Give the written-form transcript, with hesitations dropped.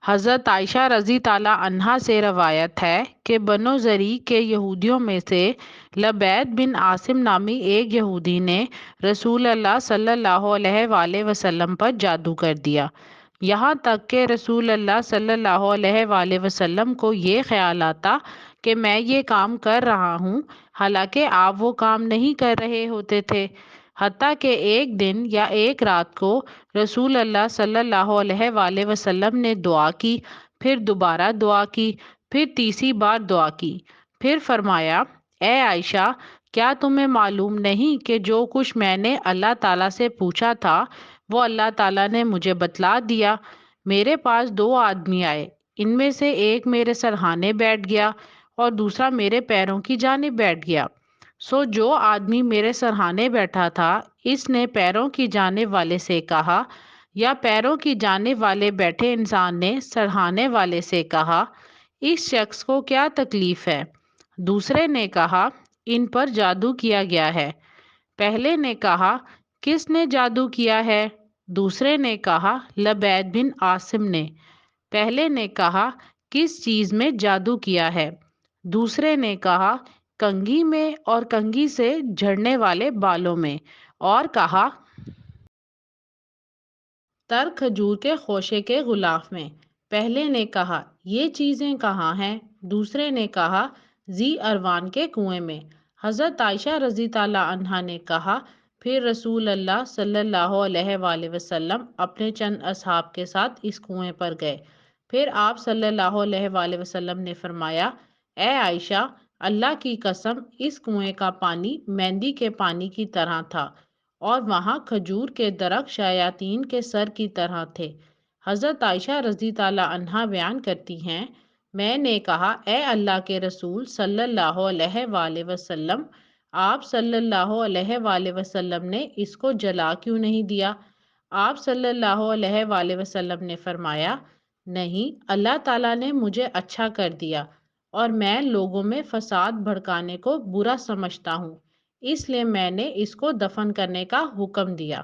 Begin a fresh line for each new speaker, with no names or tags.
حضرت عائشہ رضی تعالیٰ عنہا سے روایت ہے کہ بنو زری کے یہودیوں میں سے لبید بن عاصم نامی ایک یہودی نے رسول اللہ صلی اللہ علیہ وآلہ وسلم پر جادو کر دیا، یہاں تک کہ رسول اللہ صلی اللہ علیہ وآلہ وسلم کو یہ خیال آتا کہ میں یہ کام کر رہا ہوں، حالانکہ آپ وہ کام نہیں کر رہے ہوتے تھے۔ حتیٰ کہ ایک دن یا ایک رات کو رسول اللہ صلی اللہ علیہ وآلہ وسلم نے دعا کی، پھر دوبارہ دعا کی، پھر تیسری بار دعا کی، پھر فرمایا، اے عائشہ، کیا تمہیں معلوم نہیں کہ جو کچھ میں نے اللہ تعالیٰ سے پوچھا تھا وہ اللہ تعالیٰ نے مجھے بتلا دیا؟ میرے پاس دو آدمی آئے، ان میں سے ایک میرے سرہانے بیٹھ گیا اور دوسرا میرے پیروں کی جانب بیٹھ گیا۔ سو جو آدمی میرے سرہانے بیٹھا تھا اس نے پیروں کی جانب والے سے کہا، یا پیروں کی جانب والے بیٹھے انسان نے سرہانے والے سے کہا، اس شخص کو کیا تکلیف ہے؟ دوسرے نے کہا، ان پر جادو کیا گیا ہے۔ پہلے نے کہا، کس نے جادو کیا ہے؟ دوسرے نے کہا، لبید بن عاصم نے۔ پہلے نے کہا، کس چیز میں جادو کیا ہے؟ دوسرے نے کہا، کنگھی میں اور کنگھی سے جھڑنے والے بالوں میں، اور کہا، تر کھجور کے خوشے کے غلاف میں۔ پہلے نے کہا، یہ چیزیں کہاں ہیں؟ دوسرے نے کہا، ذی اروان کے کنویں میں۔ حضرت عائشہ رضی تعالیٰ عنہا نے کہا، پھر رسول اللہ صلی اللہ علیہ وآلہ وسلم اپنے چند اصحاب کے ساتھ اس کنویں پر گئے۔ پھر آپ صلی اللہ علیہ وآلہ وسلم نے فرمایا، اے عائشہ، اللہ کی قسم، اس کنویں کا پانی مہندی کے پانی کی طرح تھا، اور وہاں کھجور کے درخت شیاطین کے سر کی طرح تھے۔ حضرت عائشہ رضی تعالیٰ عنہا بیان کرتی ہیں، میں نے کہا، اے اللہ کے رسول صلی اللہ علیہ وآلہ وسلم، آپ صلی اللہ علیہ وآلہ وسلم نے اس کو جلا کیوں نہیں دیا؟ آپ صلی اللہ علیہ وآلہ وسلم نے فرمایا، نہیں، اللہ تعالیٰ نے مجھے اچھا کر دیا، اور میں لوگوں میں فساد بھڑکانے کو برا سمجھتا ہوں، اس لیے میں نے اس کو دفن کرنے کا حکم دیا۔